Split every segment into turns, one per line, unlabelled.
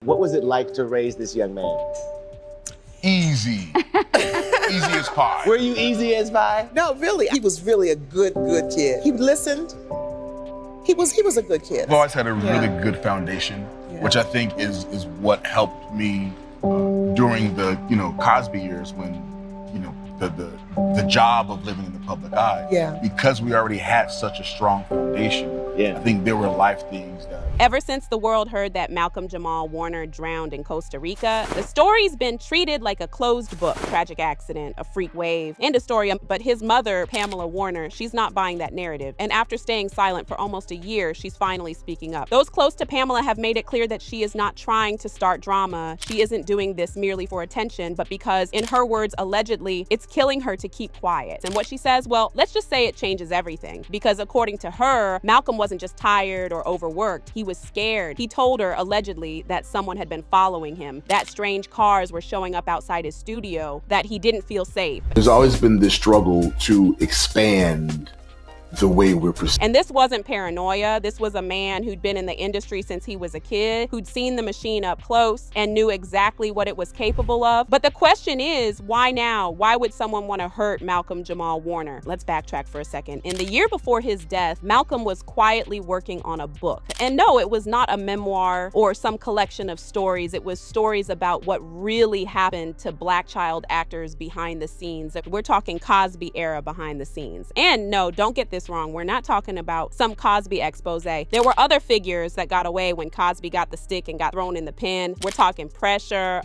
What was it like to raise this young man?
Easy. Easy as pie.
Were you easy as pie?
No, really, he was really a good kid. He listened. He was a good kid.
I've always had a really good foundation, which I think is what helped me during the Cosby years when the job of living in the public eye.
Yeah.
Because we already had such a strong foundation. I think there were life things that.
Ever since the world heard that Malcolm-Jamal Warner drowned in Costa Rica, the story's been treated like a closed book. Tragic accident, a freak wave, and a story. But his mother, Pamela Warner, she's not buying that narrative. And after staying silent for almost a year, she's finally speaking up. Those close to Pamela have made it clear that she is not trying to start drama. She isn't doing this merely for attention, but because, in her words, allegedly, it's killing her to keep quiet. And what she says, well, let's just say it changes everything. Because according to her, Malcolm wasn't just tired or overworked. He was scared. He told her, allegedly, that someone had been following him, that strange cars were showing up outside his studio, that he didn't feel safe.
There's always been this struggle to expand the way we're perceived.
And this wasn't paranoia. This was a man who'd been in the industry since he was a kid, who'd seen the machine up close and knew exactly what it was capable of. But the question is, why now? Why would someone want to hurt Malcolm-Jamal Warner? Let's backtrack for a second. In the year before his death, Malcolm was quietly working on a book. And no, it was not a memoir or some collection of stories. It was stories about what really happened to Black child actors behind the scenes. We're talking Cosby era behind the scenes. And no, don't get this wrong. We're not talking about some Cosby expose. There were other figures that got away when Cosby got the stick and got thrown in the pen. We're talking pressure,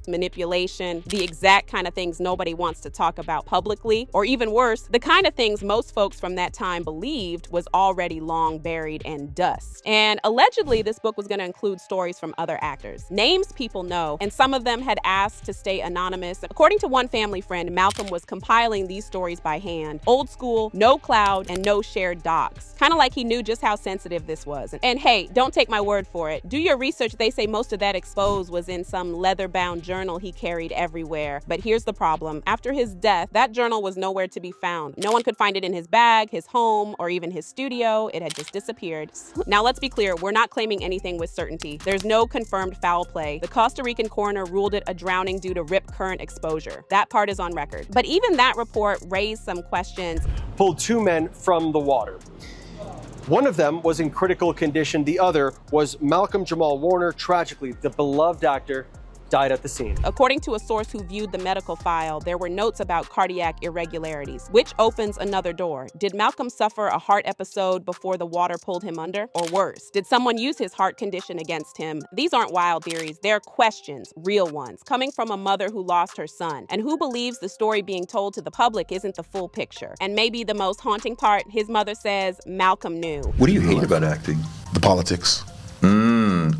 manipulation, the exact kind of things nobody wants to talk about publicly, or even worse, the kind of things most folks from that time believed was already long buried in dust. And allegedly, this book was going to include stories from other actors, names people know, and some of them had asked to stay anonymous. According to one family friend, Malcolm was compiling these stories by hand, old school, no cloud, and no shared docs. Kind of like he knew just how sensitive this was. And hey, don't take my word for it. Do your research. They say most of that expose was in some leather-bound journal he carried everywhere. But here's the problem. After his death, that journal was nowhere to be found. No one could find it in his bag, his home, or even his studio. It had just disappeared. Now let's be clear, we're not claiming anything with certainty. There's no confirmed foul play. The Costa Rican coroner ruled it a drowning due to rip current exposure. That part is on record. But even that report raised some questions.
Pulled two men from the water. One of them was in critical condition. The other was Malcolm-Jamal Warner. Tragically, the beloved actor died at the scene.
According to a source who viewed the medical file, there were notes about cardiac irregularities, which opens another door. Did Malcolm suffer a heart episode before the water pulled him under? Or worse, did someone use his heart condition against him? These aren't wild theories, they're questions, real ones, coming from a mother who lost her son, and who believes the story being told to the public isn't the full picture. And maybe the most haunting part, his mother says Malcolm knew.
What do you hate about acting?
The politics.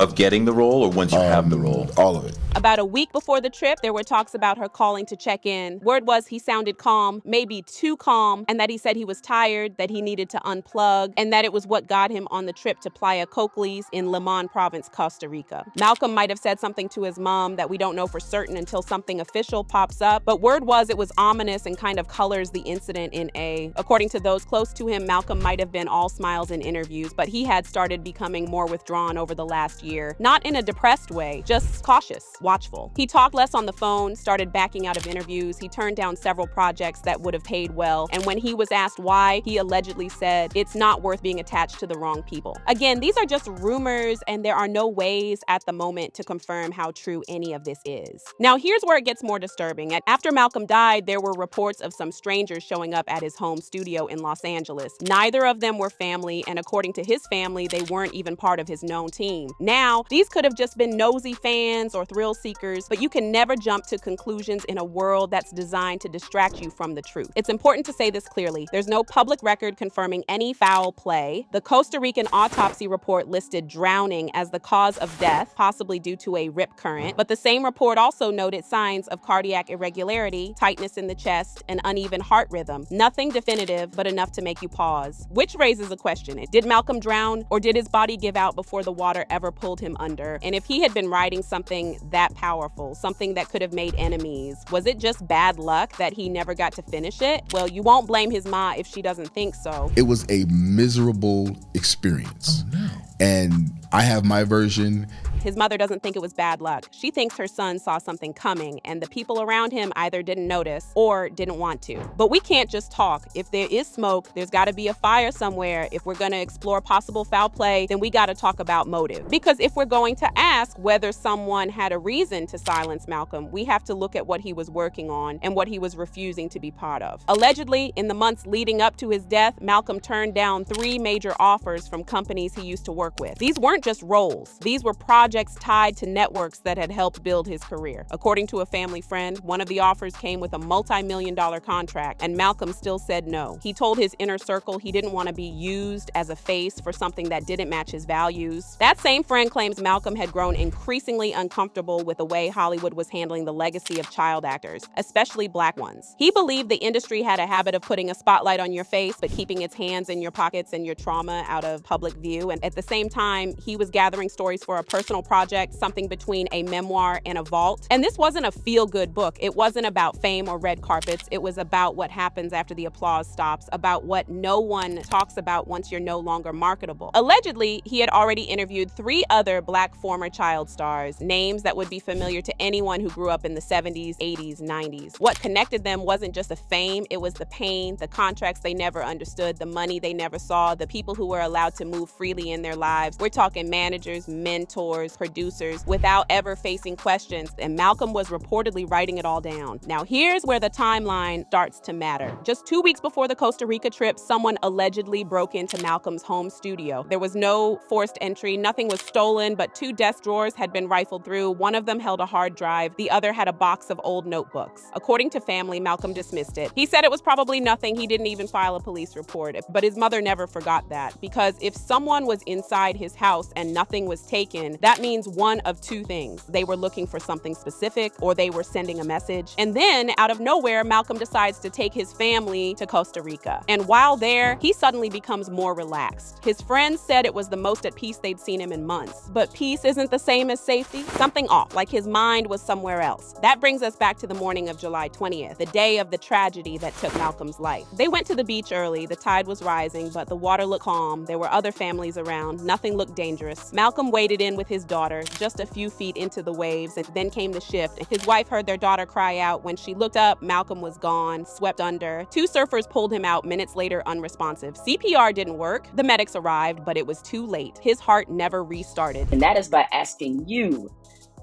Of getting the role, or once you have the role?
All of it.
About a week before the trip, there were talks about her calling to check in. Word was he sounded calm, maybe too calm, and that he said he was tired, that he needed to unplug, and that it was what got him on the trip to Playa Cocles in Limon Province, Costa Rica. Malcolm might have said something to his mom that we don't know for certain until something official pops up, but word was it was ominous and kind of colors the incident in A. According to those close to him, Malcolm might have been all smiles in interviews, but he had started becoming more withdrawn over the last year. Not in a depressed way, just cautious, watchful. He talked less on the phone, started backing out of interviews. He turned down several projects that would have paid well. And when he was asked why, he allegedly said, "It's not worth being attached to the wrong people." Again, these are just rumors, and there are no ways at the moment to confirm how true any of this is. Now, here's where it gets more disturbing. After Malcolm died, there were reports of some strangers showing up at his home studio in Los Angeles. Neither of them were family, and according to his family, they weren't even part of his known team. Now, these could have just been nosy fans or thrill seekers, but you can never jump to conclusions in a world that's designed to distract you from the truth. It's important to say this clearly. There's no public record confirming any foul play. The Costa Rican autopsy report listed drowning as the cause of death, possibly due to a rip current, but the same report also noted signs of cardiac irregularity, tightness in the chest, and uneven heart rhythm. Nothing definitive, but enough to make you pause. Which raises a question. Did Malcolm drown, or did his body give out before the water ever pulled him under? And if he had been writing something that powerful, something that could have made enemies, was it just bad luck that he never got to finish it? Well, you won't blame his ma if she doesn't think so.
It was a miserable experience. Oh, no. And I have my version.
His mother doesn't think it was bad luck. She thinks her son saw something coming, and the people around him either didn't notice or didn't want to. But we can't just talk. If there is smoke, there's got to be a fire somewhere. If we're going to explore possible foul play, then we got to talk about motive. Because if we're going to ask whether someone had a reason to silence Malcolm, we have to look at what he was working on and what he was refusing to be part of. Allegedly, in the months leading up to his death, Malcolm turned down 3 major offers from companies he used to work with. These weren't just roles. These were projects tied to networks that had helped build his career. According to a family friend, one of the offers came with a multi-million-dollar contract, and Malcolm still said no. He told his inner circle he didn't want to be used as a face for something that didn't match his values. That same friend claims Malcolm had grown increasingly uncomfortable with the way Hollywood was handling the legacy of child actors, especially Black ones. He believed the industry had a habit of putting a spotlight on your face, but keeping its hands in your pockets and your trauma out of public view. And at the same time, he was gathering stories for a personal project, something between a memoir and a vault. And this wasn't a feel-good book. It wasn't about fame or red carpets. It was about what happens after the applause stops, about what no one talks about once you're no longer marketable. Allegedly, he had already interviewed 3 other Black former child stars, names that would be familiar to anyone who grew up in the 70s, 80s, 90s. What connected them wasn't just the fame, it was the pain, the contracts they never understood, the money they never saw, the people who were allowed to move freely in their lives. We're talking managers, mentors, producers, without ever facing questions. And Malcolm was reportedly writing it all down. Now here's where the timeline starts to matter. Just 2 weeks before the Costa Rica trip, someone allegedly broke into Malcolm's home studio. There was no forced entry, nothing was stolen, but 2 desk drawers had been rifled through. One of them held a hard drive, the other had a box of old notebooks. According to family, Malcolm dismissed it. He said it was probably nothing, he didn't even file a police report, but his mother never forgot that, because if someone was inside his house and nothing was taken, that means one of 2 things. They were looking for something specific, or they were sending a message. And then, out of nowhere, Malcolm decides to take his family to Costa Rica. And while there, he suddenly becomes more relaxed. His friends said it was the most at peace they'd seen him in months. But peace isn't the same as safety. Something off, like his mind was somewhere else. That brings us back to the morning of July 20th, the day of the tragedy that took Malcolm's life. They went to the beach early, the tide was rising, but the water looked calm. There were other families around, nothing looked dangerous. Malcolm waded in with his daughter, just a few feet into the waves, and then came the shift. His wife heard their daughter cry out. When she looked up, Malcolm was gone, swept under. 2 surfers pulled him out minutes later, unresponsive. CPR didn't work. The medics arrived, but it was too late. His heart never restarted.
And that is by asking you,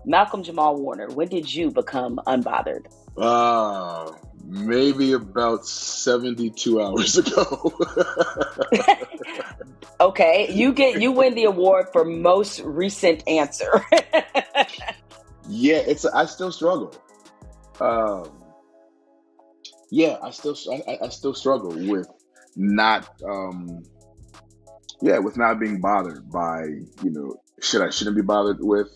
Malcolm-Jamal Warner, when did you become unbothered?
Maybe about 72 hours ago.
Okay, you win the award for most recent answer.
Yeah, I still struggle. I still struggle with not with not being bothered by, shit I shouldn't be bothered with.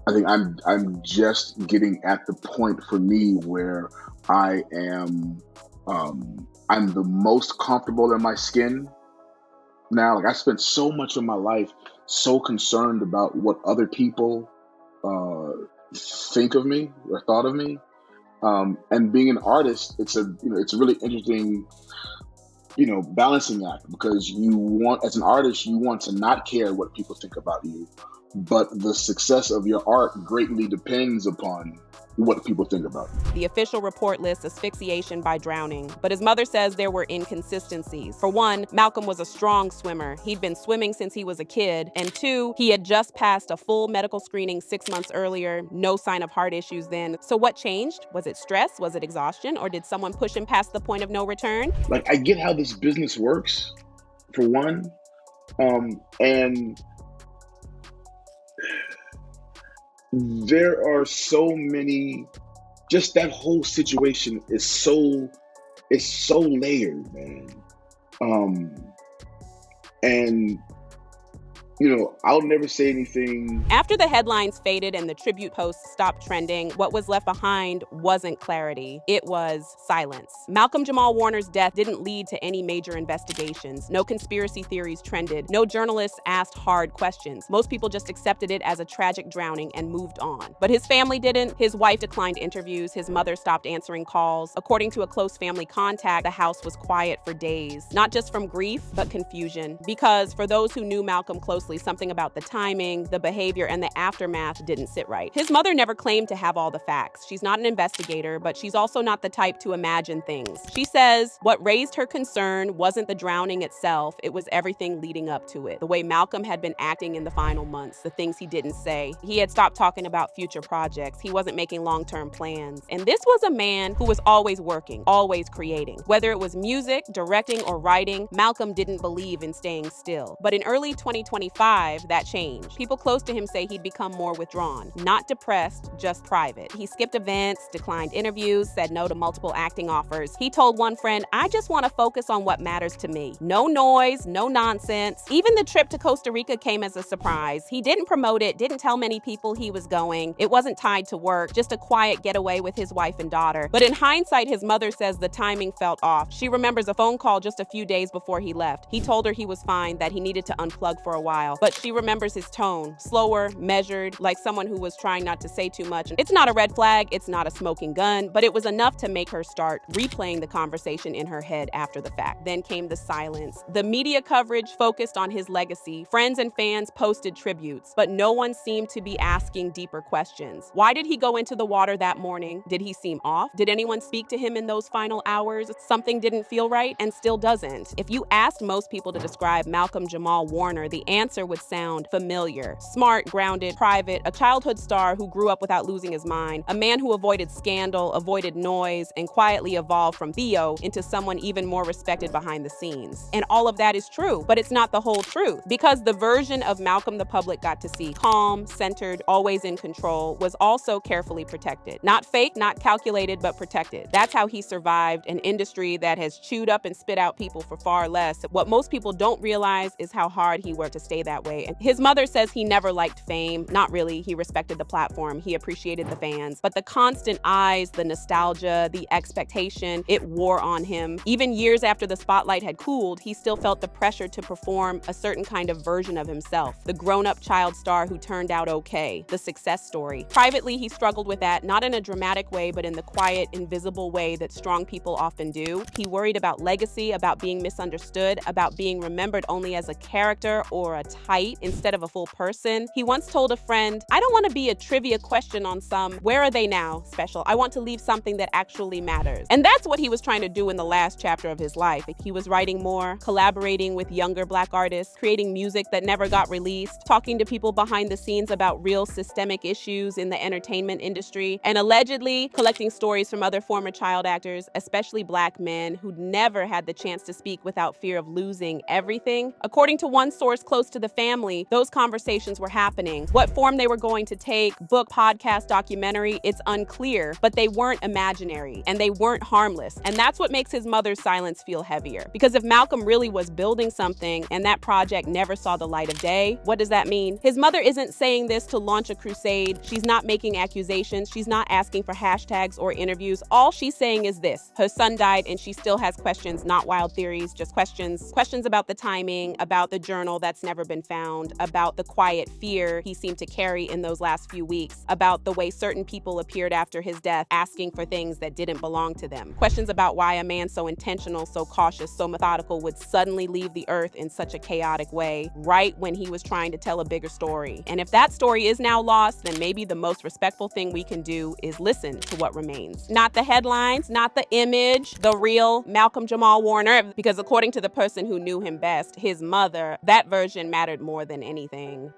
I think I'm just getting at the point for me where I am I'm the most comfortable in my skin now. Like, I spent so much of my life so concerned about what other people think of me or thought of me. And being an artist, it's a really interesting, balancing act, because as an artist, you want to not care what people think about you, but the success of your art greatly depends upon what people think about it.
The official report lists asphyxiation by drowning, but his mother says there were inconsistencies. For one, Malcolm was a strong swimmer. He'd been swimming since he was a kid. And 2, he had just passed a full medical screening 6 months earlier. No sign of heart issues then. So what changed? Was it stress? Was it exhaustion? Or did someone push him past the point of no return?
Like, I get how this business works, for one. And there are so many, just that whole situation is so layered, man. And I'll never say anything.
After the headlines faded and the tribute posts stopped trending, what was left behind wasn't clarity. It was silence. Malcolm-Jamal Warner's death didn't lead to any major investigations. No conspiracy theories trended. No journalists asked hard questions. Most people just accepted it as a tragic drowning and moved on. But his family didn't. His wife declined interviews. His mother stopped answering calls. According to a close family contact, the house was quiet for days. Not just from grief, but confusion. Because for those who knew Malcolm closely, closely, something about the timing, the behavior, and the aftermath didn't sit right. His mother never claimed to have all the facts. She's not an investigator, but she's also not the type to imagine things. She says what raised her concern wasn't the drowning itself, it was everything leading up to it. The way Malcolm had been acting in the final months, the things he didn't say. He had stopped talking about future projects. He wasn't making long-term plans. And this was a man who was always working, always creating. Whether it was music, directing, or writing, Malcolm didn't believe in staying still. But in early 2025, that changed. People close to him say he'd become more withdrawn. Not depressed, just private. He skipped events, declined interviews, said no to multiple acting offers. He told one friend, "I just want to focus on what matters to me. No noise, no nonsense." Even the trip to Costa Rica came as a surprise. He didn't promote it, didn't tell many people he was going. It wasn't tied to work, just a quiet getaway with his wife and daughter. But in hindsight, his mother says the timing felt off. She remembers a phone call just a few days before he left. He told her he was fine, that he needed to unplug for a while. But she remembers his tone, slower, measured, like someone who was trying not to say too much. It's not a red flag, it's not a smoking gun, but it was enough to make her start replaying the conversation in her head after the fact. Then came the silence. The media coverage focused on his legacy. Friends and fans posted tributes, but no one seemed to be asking deeper questions. Why did he go into the water that morning? Did he seem off? Did anyone speak to him in those final hours? Something didn't feel right and still doesn't. If you asked most people to describe Malcolm-Jamal Warner, the answer would sound familiar. Smart, grounded, private, a childhood star who grew up without losing his mind, a man who avoided scandal, avoided noise, and quietly evolved from Theo into someone even more respected behind the scenes. And all of that is true, but it's not the whole truth, because the version of Malcolm the public got to see, calm, centered, always in control, was also carefully protected. Not fake, not calculated, but protected. That's how he survived an industry that has chewed up and spit out people for far less. What most people don't realize is how hard he worked to stay that way. And his mother says he never liked fame. Not really. He respected the platform. He appreciated the fans. But the constant eyes, the nostalgia, the expectation, it wore on him. Even years after the spotlight had cooled, he still felt the pressure to perform a certain kind of version of himself. The grown-up child star who turned out okay. The success story. Privately, he struggled with that, not in a dramatic way, but in the quiet, invisible way that strong people often do. He worried about legacy, about being misunderstood, about being remembered only as a character or a type instead of a full person. He once told a friend, "I don't want to be a trivia question on some 'where are they now' special. I want to leave something that actually matters." And that's what he was trying to do in the last chapter of his life. He was writing more, collaborating with younger Black artists, creating music that never got released, talking to people behind the scenes about real systemic issues in the entertainment industry, and allegedly collecting stories from other former child actors, especially Black men who never had the chance to speak without fear of losing everything. According to one source close to the family, those conversations were happening. What form they were going to take, book, podcast, documentary, it's unclear, but they weren't imaginary and they weren't harmless. And that's what makes his mother's silence feel heavier. Because if Malcolm really was building something and that project never saw the light of day, what does that mean? His mother isn't saying this to launch a crusade. She's not making accusations. She's not asking for hashtags or interviews. All she's saying is this: her son died and she still has questions, not wild theories, just questions. Questions about the timing, about the journal that's never been found, about the quiet fear he seemed to carry in those last few weeks, about the way certain people appeared after his death asking for things that didn't belong to them. Questions about why a man so intentional, so cautious, so methodical would suddenly leave the earth in such a chaotic way, right when he was trying to tell a bigger story. And if that story is now lost, then maybe the most respectful thing we can do is listen to what remains. Not the headlines, not the image, the real Malcolm-Jamal Warner, because according to the person who knew him best, his mother, that version mattered more than anything.